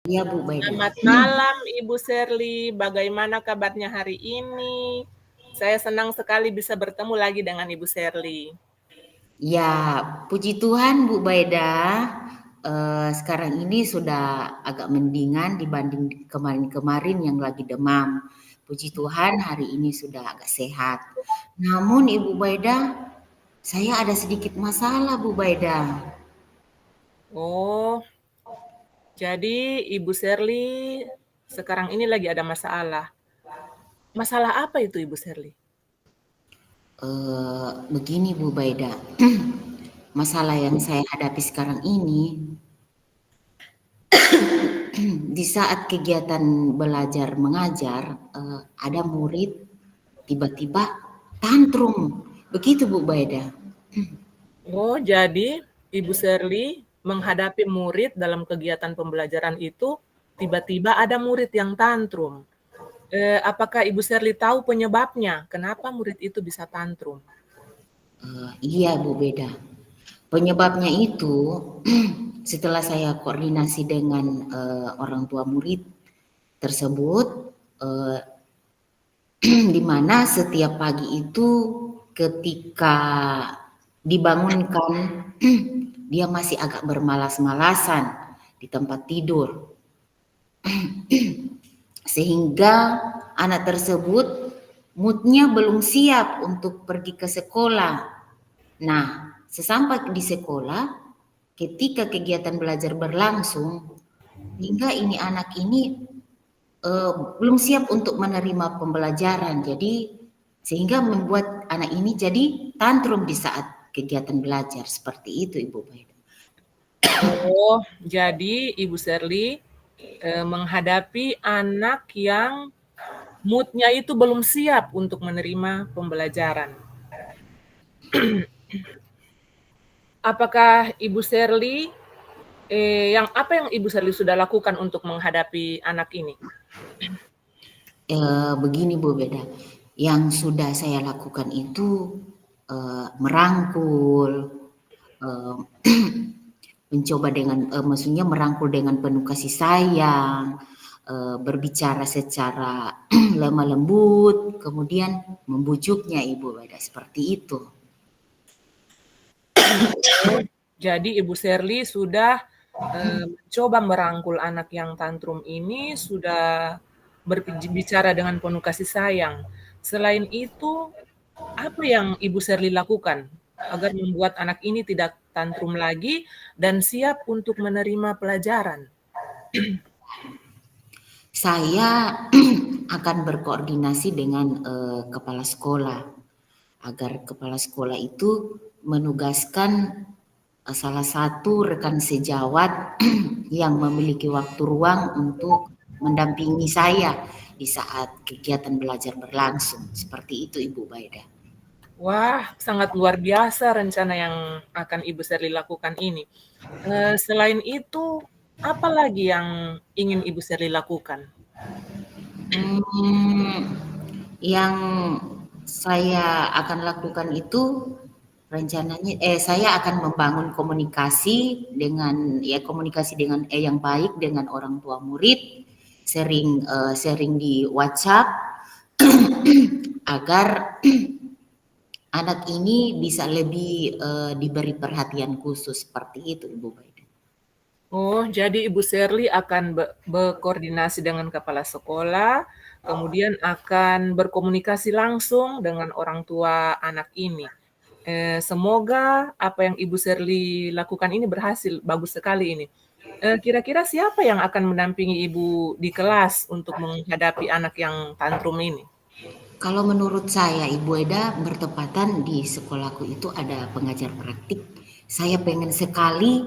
Iya Bu Baida. Selamat malam Ibu Sherly, bagaimana kabarnya hari ini? Saya senang sekali bisa bertemu lagi dengan Ibu Sherly. Ya, puji Tuhan Bu Baida, sekarang ini sudah agak mendingan dibanding kemarin-kemarin yang lagi demam. Puji Tuhan hari ini sudah agak sehat. Namun Ibu Baida, saya ada sedikit masalah Bu Baida. Oh, jadi Ibu Sherly sekarang ini lagi ada masalah. Masalah apa itu Ibu Sherly? Begini Bu Baida, masalah yang saya hadapi sekarang ini, di saat kegiatan belajar mengajar, ada murid tiba-tiba tantrum, begitu Bu Baida. Oh, jadi Ibu Sherly menghadapi murid dalam kegiatan pembelajaran itu, tiba-tiba ada murid yang tantrum. Apakah Ibu Sherly tahu penyebabnya? Kenapa murid itu bisa tantrum? Iya Bu Beda. Penyebabnya itu setelah saya koordinasi dengan orang tua murid tersebut, eh, di mana setiap pagi itu ketika dibangunkan dia masih agak bermalas-malasan di tempat tidur, sehingga anak tersebut moodnya belum siap untuk pergi ke sekolah. Nah, sesampai di sekolah, ketika kegiatan belajar berlangsung, hingga ini anak ini belum siap untuk menerima pembelajaran. Jadi sehingga membuat anak ini jadi tantrum di saat kegiatan belajar. Seperti itu Ibu Baida. Oh, jadi Ibu Sherly menghadapi anak yang mood-nya itu belum siap untuk menerima pembelajaran. Apakah Ibu Sherly apa yang Ibu Sherly sudah lakukan untuk menghadapi anak ini? Begini Bu Beda, yang sudah saya lakukan itu merangkul, eh, mencoba dengan maksudnya merangkul dengan penuh kasih sayang, berbicara secara lemah lembut, kemudian membujuknya Ibu Beda, seperti itu. Oh, jadi Ibu Sherly sudah mencoba merangkul anak yang tantrum ini, sudah berbicara dengan penuh kasih sayang. Selain itu, apa yang Ibu Sherly lakukan agar membuat anak ini tidak tantrum lagi dan siap untuk menerima pelajaran? Saya akan berkoordinasi dengan kepala sekolah agar kepala sekolah itu menugaskan salah satu rekan sejawat yang memiliki waktu ruang untuk mendampingi saya di saat kegiatan belajar berlangsung. Seperti itu Ibu Baida. Wah, sangat luar biasa rencana yang akan Ibu Sherly lakukan ini. Selain itu, apa lagi yang ingin Ibu Sherly lakukan? Hmm, yang saya akan lakukan itu rencananya saya akan membangun komunikasi dengan yang baik dengan orang tua murid, sharing di WhatsApp agar anak ini bisa lebih diberi perhatian khusus, seperti itu Ibu Baida. Oh, jadi Ibu Sherly akan berkoordinasi dengan kepala sekolah, kemudian akan berkomunikasi langsung dengan orang tua anak ini. Semoga apa yang Ibu Sherly lakukan ini berhasil, bagus sekali ini. Kira-kira siapa yang akan mendampingi Ibu di kelas untuk menghadapi anak yang tantrum ini? Kalau menurut saya Ibu Eda bertepatan di sekolahku itu ada pengajar praktik. Saya pengen sekali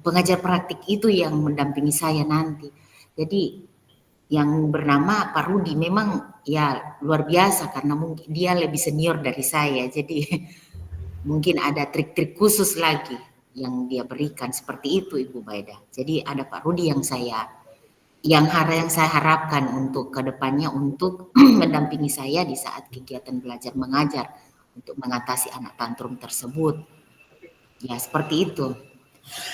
pengajar praktik itu yang mendampingi saya nanti. Jadi yang bernama Pak Rudi memang ya luar biasa karena mungkin dia lebih senior dari saya. Jadi mungkin ada trik-trik khusus lagi yang dia berikan seperti itu Ibu Baida. Jadi ada Pak Rudi yang saya harapkan untuk kedepannya untuk mendampingi saya di saat kegiatan belajar mengajar untuk mengatasi anak tantrum tersebut. Ya seperti itu.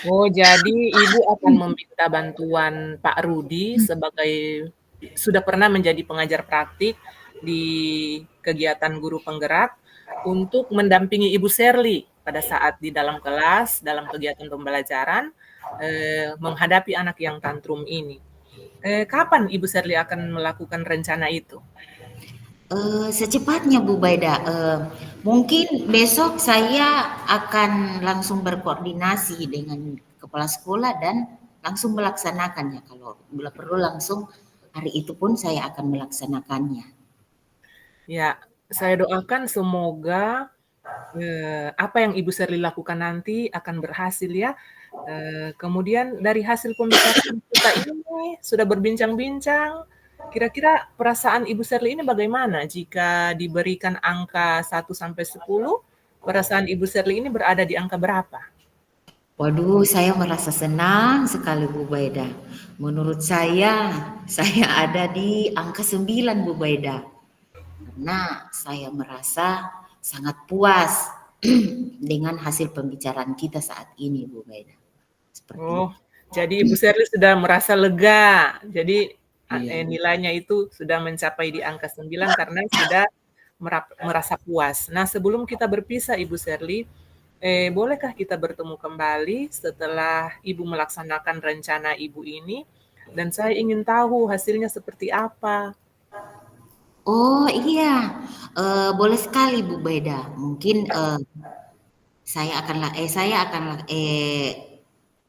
Oh, jadi Ibu akan meminta bantuan Pak Rudi sebagai sudah pernah menjadi pengajar praktik di kegiatan guru penggerak untuk mendampingi Ibu Sherly pada saat di dalam kelas, dalam kegiatan pembelajaran, menghadapi anak yang tantrum ini. Kapan Ibu Sherly akan melakukan rencana itu? Secepatnya Bu Baida, mungkin besok saya akan langsung berkoordinasi dengan kepala sekolah dan langsung melaksanakannya. Kalau bila perlu langsung hari itu pun saya akan melaksanakannya. Ya, saya doakan semoga apa yang Ibu Sherly lakukan nanti akan berhasil ya. Kemudian dari hasil pembicaraan kita ini sudah berbincang-bincang, kira-kira perasaan Ibu Sherly ini bagaimana jika diberikan angka 1 sampai 10, perasaan Ibu Sherly ini berada di angka berapa? Waduh, saya merasa senang sekali Bu Baida. Menurut saya ada di angka 9 Bu Baida. Karena saya merasa sangat puas dengan hasil pembicaraan kita saat ini Bu Baida. Seperti Oh, itu. jadi Ibu Sherly sudah merasa lega. Jadi Iya. nilainya itu sudah mencapai di angka 9 karena sudah merasa puas. Nah, sebelum kita berpisah Ibu Sherly, bolehkah kita bertemu kembali setelah Ibu melaksanakan rencana Ibu ini? Dan saya ingin tahu hasilnya seperti apa. Oh iya, boleh sekali Bu Baida. Mungkin saya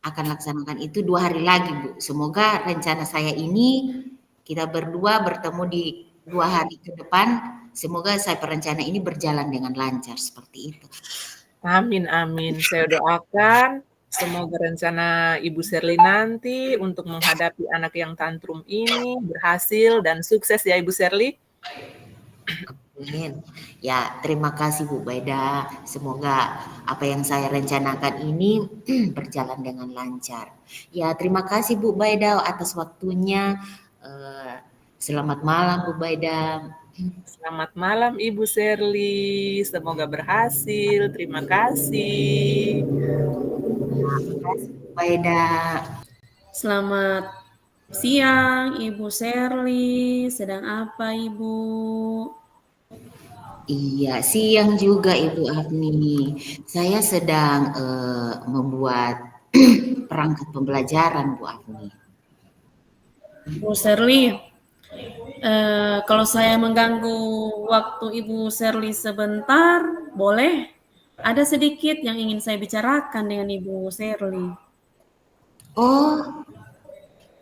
akan laksanakan itu 2 hari lagi Bu. Semoga rencana saya ini kita berdua bertemu di 2 hari ke depan. Semoga saya perencana ini berjalan dengan lancar seperti itu. Amin, amin. Saya doakan semoga rencana Ibu Sherly nanti untuk menghadapi anak yang tantrum ini berhasil dan sukses ya Ibu Sherly. Amin. Ya, terima kasih Bu Baida. Semoga apa yang saya rencanakan ini berjalan dengan lancar. Ya, terima kasih Bu Baida atas waktunya. Eh, Selamat malam Bu Baida. Selamat malam Ibu Sherly, semoga berhasil. Terima kasih. Terima kasih Bu Baida. Selamat siang, Ibu Sherly. Sedang apa, Ibu? Iya, siang juga Ibu Agni. Saya sedang membuat perangkat pembelajaran Bu Agni. Ibu Sherly, kalau saya mengganggu waktu Ibu Sherly sebentar, boleh? Ada sedikit yang ingin saya bicarakan dengan Ibu Sherly. Oh,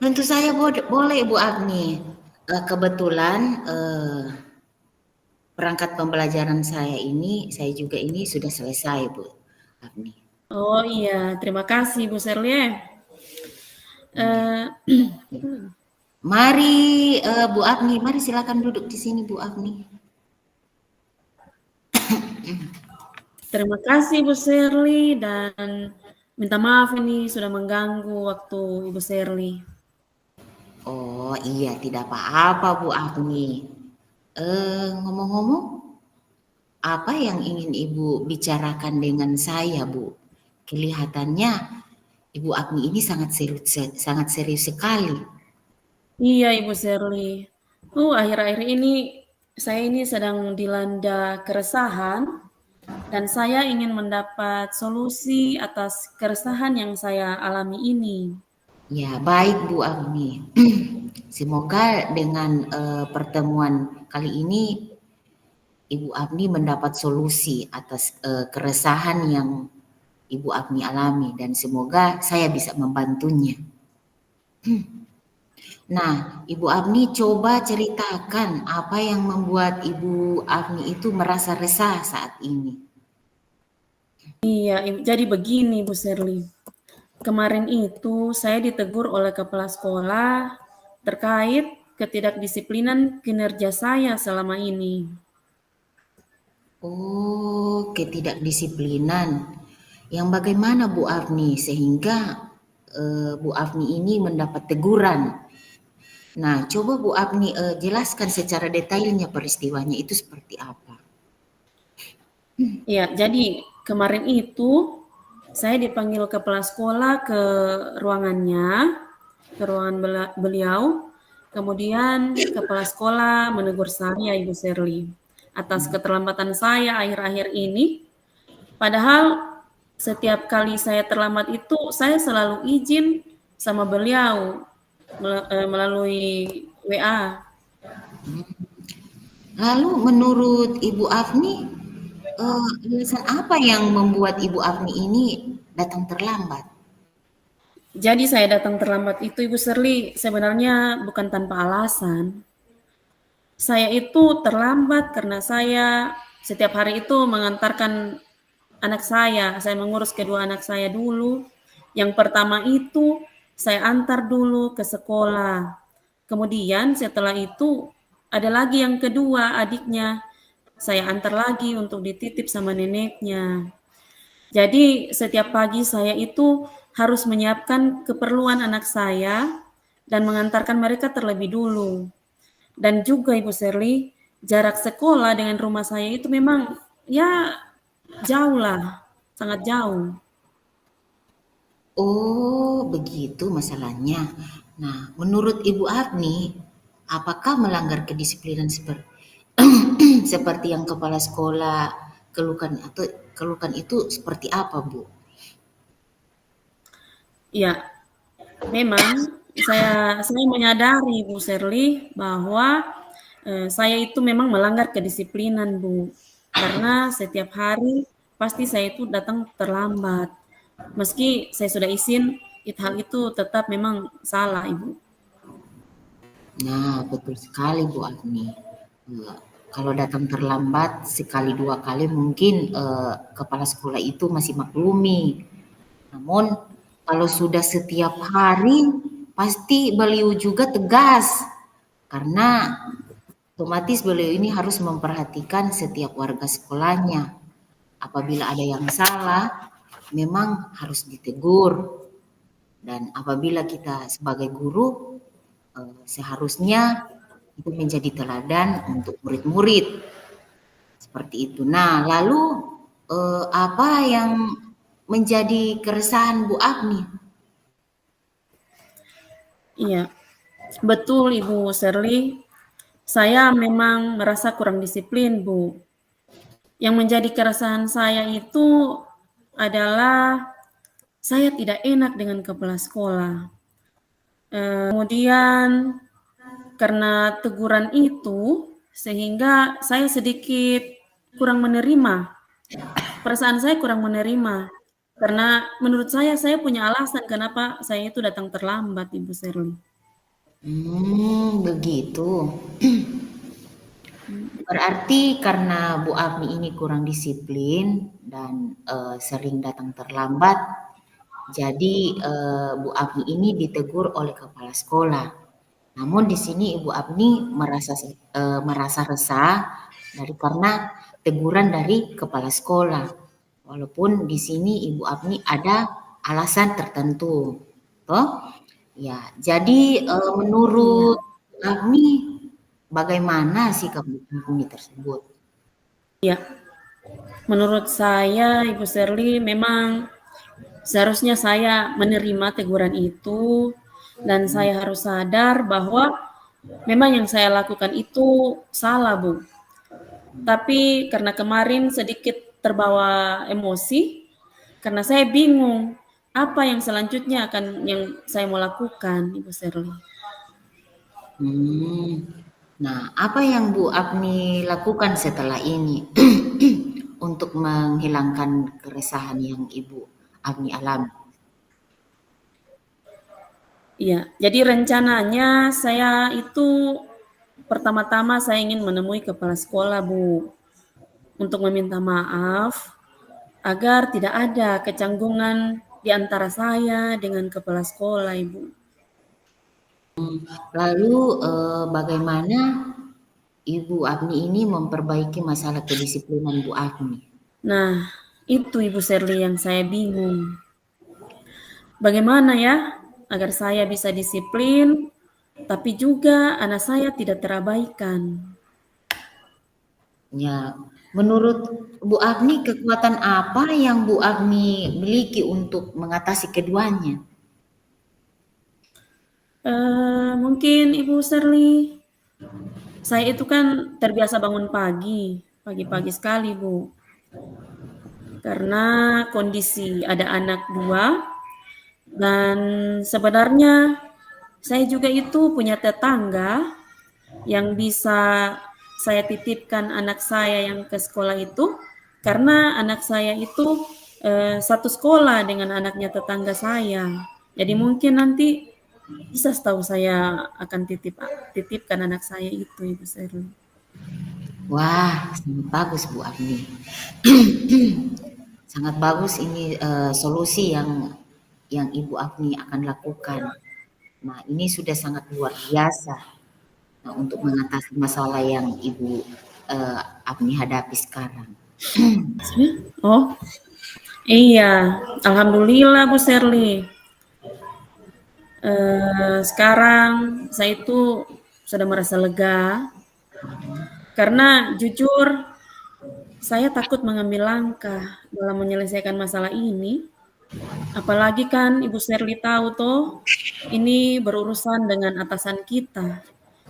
tentu saya boleh Bu Agni. Kebetulan perangkat pembelajaran saya juga ini sudah selesai Bu Agni. Oh iya, terima kasih Ibu Sherly. Eh, Mari Bu Agni, mari silakan duduk di sini Bu Agni. Terima kasih Ibu Sherly dan minta maaf ini sudah mengganggu waktu Ibu Sherly. Oh iya, tidak apa-apa Bu Agni. Ngomong-ngomong, apa yang ingin Ibu bicarakan dengan saya Bu? Kelihatannya Ibu Agni ini sangat serius sekali. Iya Ibu Sherly. Akhir-akhir ini saya ini sedang dilanda keresahan dan saya ingin mendapat solusi atas keresahan yang saya alami ini. Ya, baik Bu Agni. Semoga dengan pertemuan kali ini Ibu Agni mendapat solusi atas keresahan yang Ibu Agni alami dan semoga saya bisa membantunya. Nah, Ibu Agni coba ceritakan apa yang membuat Ibu Agni itu merasa resah saat ini. Iya, jadi begini Bu Sherly. Kemarin itu saya ditegur oleh kepala sekolah terkait ketidakdisiplinan kinerja saya selama ini. Oh, ketidakdisiplinan. Yang bagaimana Bu Agni sehingga Bu Agni ini mendapat teguran. Nah, coba Bu Agni jelaskan secara detailnya peristiwanya itu seperti apa. Ya, jadi kemarin itu Saya dipanggil kepala sekolah ke ruangannya, ke ruangan beliau. Kemudian kepala sekolah menegur saya, Ibu Sherly, atas keterlambatan saya akhir-akhir ini. Padahal setiap kali saya terlambat itu saya selalu izin sama beliau melalui WA. Lalu menurut Ibu Afni, alasan apa yang membuat Ibu Afni ini datang terlambat? Jadi saya datang terlambat itu, Ibu Sherly, sebenarnya bukan tanpa alasan. Saya itu terlambat karena saya setiap hari itu mengantarkan anak saya mengurus kedua anak saya dulu. Yang pertama itu saya antar dulu ke sekolah. Kemudian setelah itu ada lagi yang kedua adiknya. Saya antar lagi untuk dititip sama neneknya. Jadi setiap pagi saya itu harus menyiapkan keperluan anak saya dan mengantarkan mereka terlebih dulu. Dan juga Ibu Sherly, jarak sekolah dengan rumah saya itu memang ya jauh lah, sangat jauh. Oh, begitu masalahnya. Nah, menurut Ibu Afni, apakah melanggar kedisiplinan seperti seperti yang kepala sekolah keluhkan atau keluhkan itu seperti apa, Bu? Ya, memang saya menyadari Bu Sherly bahwa saya itu memang melanggar kedisiplinan Bu. Karena setiap hari pasti saya itu datang terlambat. Meski saya sudah izin, hal itu tetap memang salah Ibu. Nah, betul sekali Bu Afni. Eh, Kalau datang terlambat sekali dua kali mungkin kepala sekolah itu masih maklumi. Namun kalau sudah setiap hari pasti beliau juga tegas karena otomatis beliau ini harus memperhatikan setiap warga sekolahnya. Apabila ada yang salah, memang harus ditegur. Dan apabila kita sebagai guru, seharusnya itu menjadi teladan untuk murid-murid. Seperti itu. Nah, lalu apa yang menjadi keresahan Bu Agni? Iya, betul Ibu Sherly. Saya memang merasa kurang disiplin, Bu. Yang menjadi keresahan saya itu adalah saya tidak enak dengan kepala sekolah. Kemudian karena teguran itu, sehingga saya sedikit kurang menerima. Perasaan saya kurang menerima. Karena menurut saya punya alasan kenapa saya itu datang terlambat, Ibu Sherly. Begitu. Berarti karena Bu Agni ini kurang disiplin dan sering datang terlambat, jadi Bu Agni ini ditegur oleh kepala sekolah. Namun di sini Ibu Agni merasa resah karena teguran dari kepala sekolah. Walaupun di sini Ibu Agni ada alasan tertentu, toh? Ya, jadi menurut Agni bagaimana sikap Bu Agni tersebut? Ya, menurut saya Ibu Sherly memang seharusnya saya menerima teguran itu dan saya harus sadar bahwa memang yang saya lakukan itu salah, Bu. Tapi karena kemarin sedikit terbawa emosi, karena saya bingung apa yang selanjutnya yang saya mau lakukan, Ibu Sherly. Nah, apa yang Bu Agni lakukan setelah ini untuk menghilangkan keresahan yang Ibu Agni alami? Iya, jadi rencananya saya itu pertama-tama saya ingin menemui kepala sekolah, Bu, untuk meminta maaf agar tidak ada kecanggungan di antara saya dengan kepala sekolah, Ibu. Lalu bagaimana Ibu Agni ini memperbaiki masalah kedisiplinan Bu Agni? Nah, itu Ibu Sherly yang saya bingung. Bagaimana ya agar saya bisa disiplin, tapi juga anak saya tidak terabaikan. Ya, Menurut Bu Agni, kekuatan apa yang Bu Agni miliki untuk mengatasi keduanya? Mungkin Ibu Sherly, saya itu kan terbiasa bangun pagi-pagi sekali Bu. Karena kondisi ada anak 2 dan sebenarnya saya juga itu punya tetangga yang bisa saya titipkan anak saya yang ke sekolah itu karena anak saya itu satu sekolah dengan anaknya tetangga saya. Jadi mungkin nanti bisa setahu saya akan titipkan anak saya itu Ibu Sherly. Wah, sangat bagus Bu Agni. Sangat bagus ini solusi yang Ibu Agni akan lakukan. Nah, ini sudah sangat luar biasa untuk mengatasi masalah yang Ibu Agni hadapi sekarang. Oh, iya, alhamdulillah Bu Sherly. Sekarang saya itu sudah merasa lega karena jujur saya takut mengambil langkah dalam menyelesaikan masalah ini. Apalagi kan Ibu Sherly tahu toh, ini berurusan dengan atasan kita.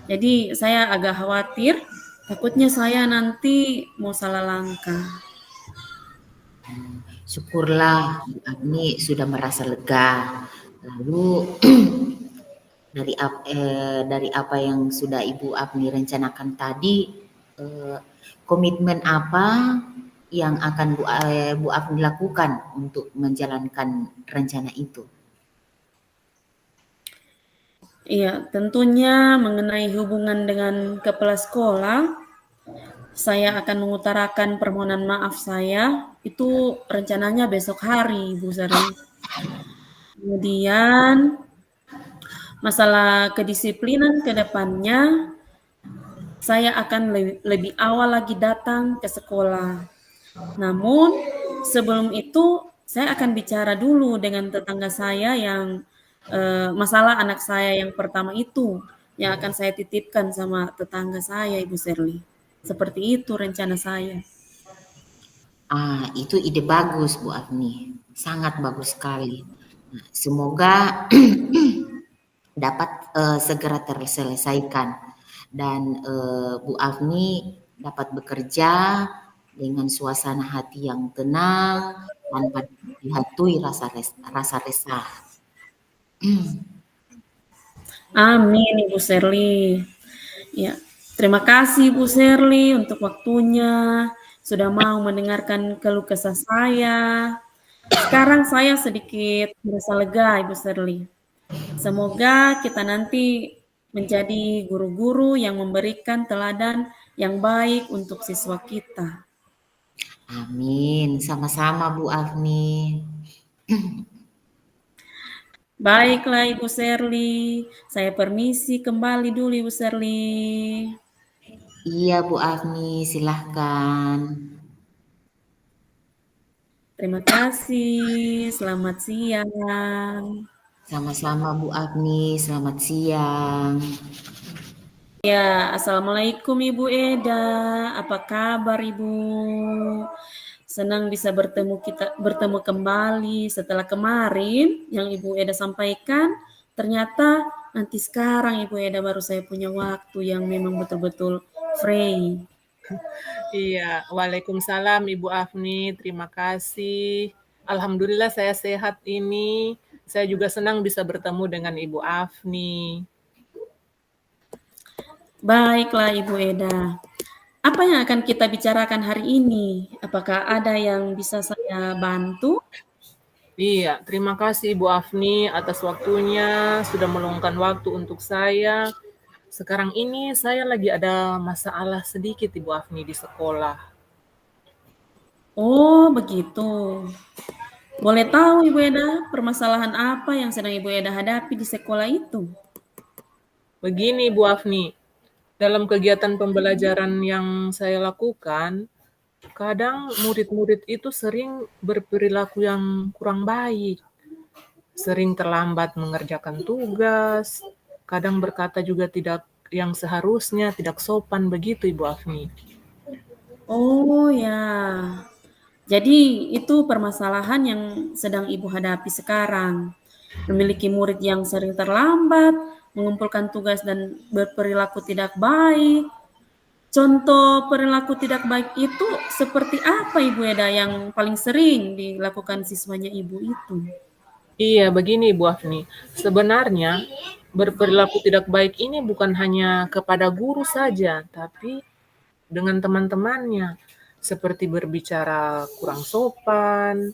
Jadi saya agak khawatir, takutnya saya nanti mau salah langkah. Syukurlah Bu Agni sudah merasa lega. Lalu dari apa yang sudah Ibu Agni rencanakan tadi, komitmen apa yang akan Bu Agni lakukan untuk menjalankan rencana itu? Iya, tentunya mengenai hubungan dengan kepala sekolah, saya akan mengutarakan permohonan maaf saya, itu rencananya besok hari, Bu Sari. Kemudian, masalah kedisiplinan ke depannya, saya akan lebih awal lagi datang ke sekolah. Namun, sebelum itu, saya akan bicara dulu dengan tetangga saya yang masalah anak saya yang pertama itu, yang akan saya titipkan sama tetangga saya, Ibu Sherly. Seperti itu rencana saya. Itu ide bagus Bu Agni, sangat bagus sekali. Nah, semoga dapat segera terselesaikan dan Bu Agni dapat bekerja dengan suasana hati yang tenang tanpa dihantui rasa resah. Amin, Ibu Sherly. Ya, terima kasih Bu Sherly untuk waktunya, sudah mau mendengarkan keluh kesah saya. Sekarang saya sedikit merasa lega, Ibu Sherly. Semoga kita nanti menjadi guru-guru yang memberikan teladan yang baik untuk siswa kita. Amin, sama-sama Bu Agni. Baiklah Ibu Sherly, saya permisi kembali dulu Ibu Sherly. Iya Bu Agni, silahkan. Terima kasih, selamat siang. Sama-sama Bu Agni, selamat siang. Ya, Assalamualaikum Ibu Eda, apa kabar Ibu? Senang bisa bertemu kembali setelah kemarin yang Ibu Eda sampaikan. Ternyata nanti sekarang Ibu Eda baru saya punya waktu yang memang betul-betul free. Iya, waalaikumsalam Ibu Afni, terima kasih. Alhamdulillah saya sehat ini. Saya juga senang bisa bertemu dengan Ibu Afni. Baiklah Ibu Eda. Apa yang akan kita bicarakan hari ini? Apakah ada yang bisa saya bantu? Iya, terima kasih Ibu Afni atas waktunya, sudah meluangkan waktu untuk saya. Sekarang ini saya lagi ada masalah sedikit Ibu Afni di sekolah. Oh, begitu. Boleh tahu Ibu Eda, permasalahan apa yang sedang Ibu Eda hadapi di sekolah itu? Begini Bu Afni, dalam kegiatan pembelajaran yang saya lakukan, kadang murid-murid itu sering berperilaku yang kurang baik. Sering terlambat mengerjakan tugas, kadang berkata juga tidak yang seharusnya, tidak sopan begitu Ibu Afni. Oh ya. Jadi itu permasalahan yang sedang Ibu hadapi sekarang. Memiliki murid yang sering terlambat, mengumpulkan tugas dan berperilaku tidak baik. Contoh perilaku tidak baik itu seperti apa Ibu Eda yang paling sering dilakukan siswanya Ibu itu? Iya, begini Bu Afni. Sebenarnya berperilaku tidak baik ini bukan hanya kepada guru saja, tapi dengan teman-temannya. Seperti berbicara kurang sopan,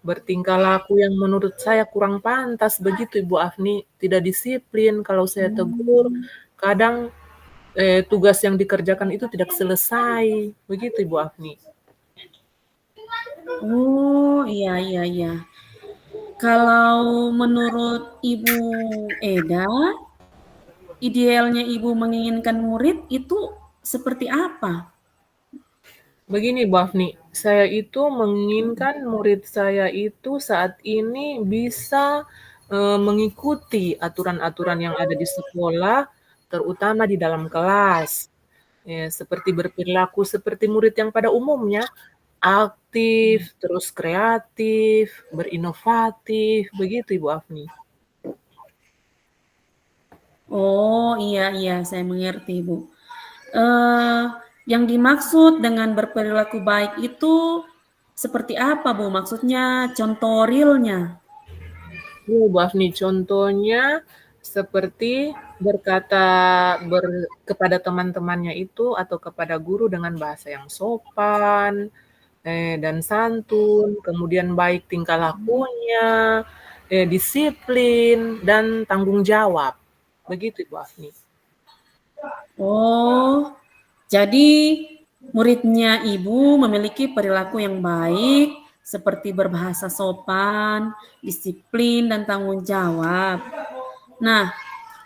bertingkah laku yang menurut saya kurang pantas, begitu Ibu Afni, tidak disiplin kalau saya tegur. Hmm. Kadang tugas yang dikerjakan itu tidak selesai, begitu Ibu Afni. Oh, iya iya iya. Kalau menurut Ibu Eda, idealnya Ibu menginginkan murid itu seperti apa? Begini Bu Afni, saya itu menginginkan murid saya itu saat ini bisa mengikuti aturan-aturan yang ada di sekolah, terutama di dalam kelas. Seperti berperilaku seperti murid yang pada umumnya, aktif, terus kreatif, berinovatif, begitu Ibu Afni. Oh, iya iya, saya mengerti, Bu. Eh, yang dimaksud dengan berperilaku baik itu seperti apa, Bu? Maksudnya contoh realnya? Bu Afni, contohnya seperti berkata kepada teman-temannya itu atau kepada guru dengan bahasa yang sopan dan santun, kemudian baik tingkah lakunya, disiplin, dan tanggung jawab. Begitu Ibu Afni. Oh, jadi muridnya Ibu memiliki perilaku yang baik, seperti berbahasa sopan, disiplin, dan tanggung jawab. Nah,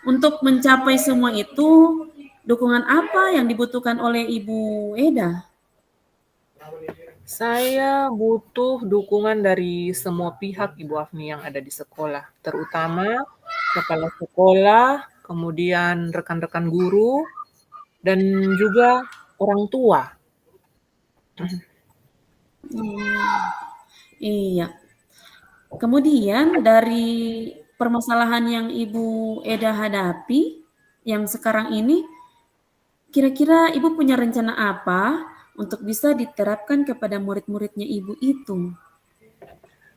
untuk mencapai semua itu, dukungan apa yang dibutuhkan oleh Ibu Eda? Saya butuh dukungan dari semua pihak Ibu Afni yang ada di sekolah, terutama kepala sekolah, kemudian rekan-rekan guru, dan juga orang tua. Iya. Kemudian dari permasalahan yang Ibu Eda hadapi yang sekarang ini, kira-kira Ibu punya rencana apa untuk bisa diterapkan kepada murid-muridnya Ibu itu?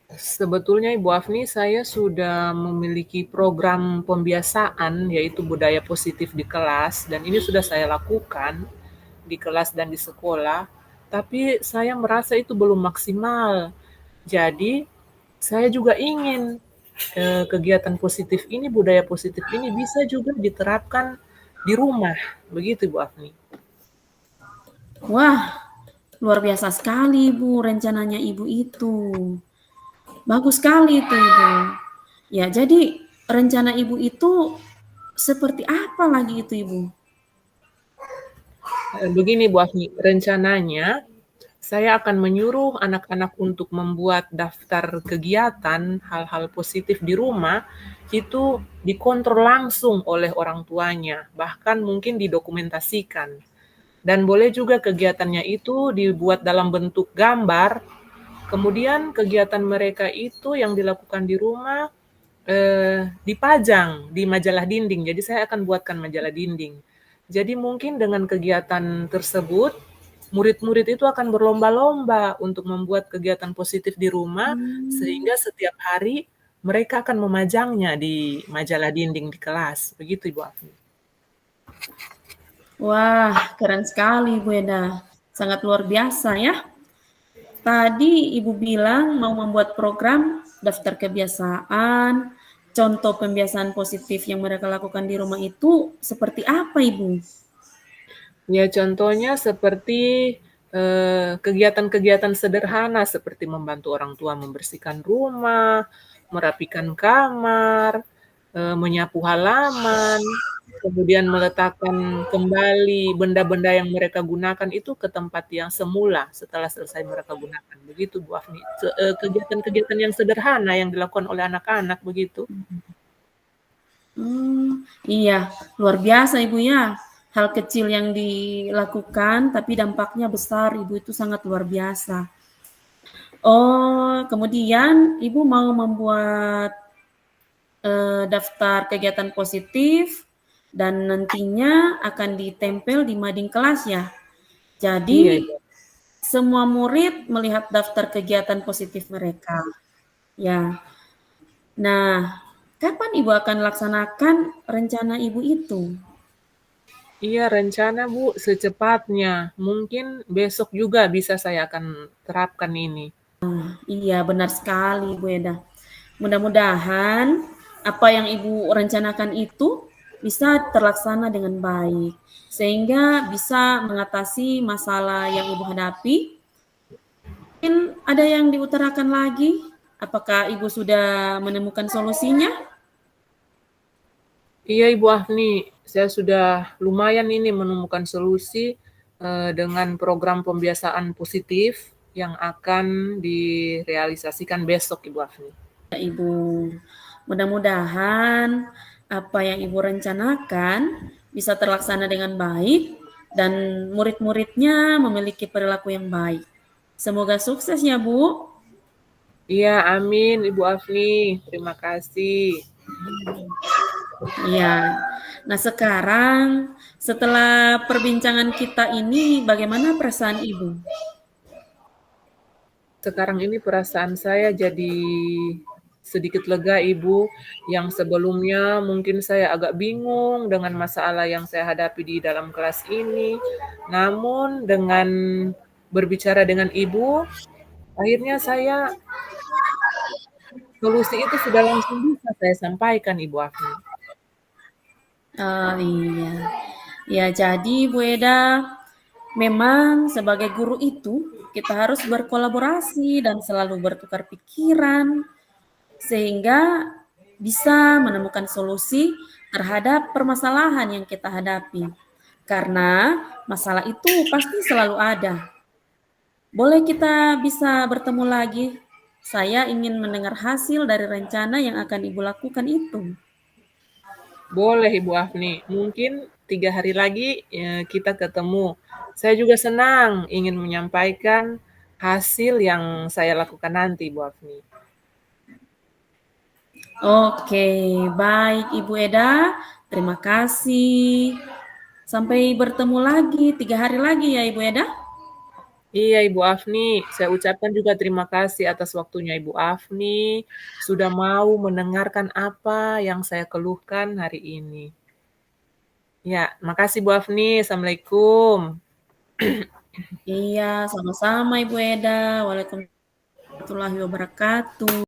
Sebetulnya Ibu Afni, saya sudah memiliki program pembiasaan yaitu budaya positif di kelas dan ini sudah saya lakukan di kelas dan di sekolah, tapi saya merasa itu belum maksimal. Jadi, saya juga ingin kegiatan positif ini, budaya positif ini bisa juga diterapkan di rumah. Begitu Ibu Afni. Wah, luar biasa sekali Bu rencananya Ibu itu. Bagus sekali itu Ibu. Ya, jadi rencana Ibu itu seperti apa lagi itu Ibu? Begini Bu Afni, rencananya saya akan menyuruh anak-anak untuk membuat daftar kegiatan hal-hal positif di rumah itu dikontrol langsung oleh orang tuanya, bahkan mungkin didokumentasikan. Dan boleh juga kegiatannya itu dibuat dalam bentuk gambar. Kemudian kegiatan mereka itu yang dilakukan di rumah dipajang di majalah dinding. Jadi saya akan buatkan majalah dinding. Jadi mungkin dengan kegiatan tersebut, murid-murid itu akan berlomba-lomba untuk membuat kegiatan positif di rumah, sehingga setiap hari mereka akan memajangnya di majalah dinding di kelas. Begitu Ibu Afni. Wah, keren sekali Bu Eda. Sangat luar biasa ya. Tadi Ibu bilang mau membuat program daftar kebiasaan, contoh pembiasaan positif yang mereka lakukan di rumah itu seperti apa Ibu? Ya, contohnya seperti kegiatan-kegiatan sederhana seperti membantu orang tua membersihkan rumah, merapikan kamar, menyapu halaman, kemudian meletakkan kembali benda-benda yang mereka gunakan itu ke tempat yang semula setelah selesai mereka gunakan. Begitu Bu Afni. Kegiatan-kegiatan yang sederhana yang dilakukan oleh anak-anak begitu. Iya, luar biasa Ibu ya. hal kecil yang dilakukan, tapi dampaknya besar, Ibu, itu sangat luar biasa. Oh, kemudian Ibu mau membuat daftar kegiatan positif dan nantinya akan ditempel di mading kelas ya. Iya, Jadi Ibu. semua murid melihat daftar kegiatan positif mereka. Ya. Nah, kapan Ibu akan laksanakan rencana Ibu itu? Iya, rencana Bu secepatnya. Mungkin besok juga bisa saya akan terapkan ini. Iya, benar sekali, Bu Eda. Mudah-mudahan apa yang Ibu rencanakan itu bisa terlaksana dengan baik, sehingga bisa mengatasi masalah yang Ibu hadapi. Mungkin ada yang diutarakan lagi? Apakah Ibu sudah menemukan solusinya? Iya, Ibu Afni, saya sudah lumayan ini menemukan solusi dengan program pembiasaan positif yang akan direalisasikan besok, Ibu Afni. Ibu, mudah-mudahan apa yang Ibu rencanakan bisa terlaksana dengan baik dan murid-muridnya memiliki perilaku yang baik. Semoga sukses ya, Bu. Iya, amin, Ibu Afni. Terima kasih. Iya. Nah, sekarang setelah perbincangan kita ini, bagaimana perasaan Ibu? Sekarang ini perasaan saya jadi sedikit lega, Ibu. Yang sebelumnya mungkin saya agak bingung dengan masalah yang saya hadapi di dalam kelas ini. Namun dengan berbicara dengan Ibu, akhirnya solusi itu sudah langsung bisa saya sampaikan, Ibu Afni. Oh iya. Ya, jadi Bu Eda, memang sebagai guru itu kita harus berkolaborasi dan selalu bertukar pikiran sehingga bisa menemukan solusi terhadap permasalahan yang kita hadapi. Karena masalah itu pasti selalu ada. Boleh kita bisa bertemu lagi? Saya ingin mendengar hasil dari rencana yang akan Ibu lakukan itu. Boleh, Ibu Afni. Mungkin 3 hari lagi kita ketemu. Saya juga senang ingin menyampaikan hasil yang saya lakukan nanti, Ibu Afni. Oke, baik Ibu Eda. Terima kasih. Sampai bertemu lagi 3 hari lagi ya Ibu Eda. Iya, Ibu Afni. Saya ucapkan juga terima kasih atas waktunya Ibu Afni. Sudah mau mendengarkan apa yang saya keluhkan hari ini. Ya, makasih Bu Afni. Assalamualaikum. Iya, sama-sama Ibu Eda. Waalaikumsalam warahmatullahi wabarakatuh.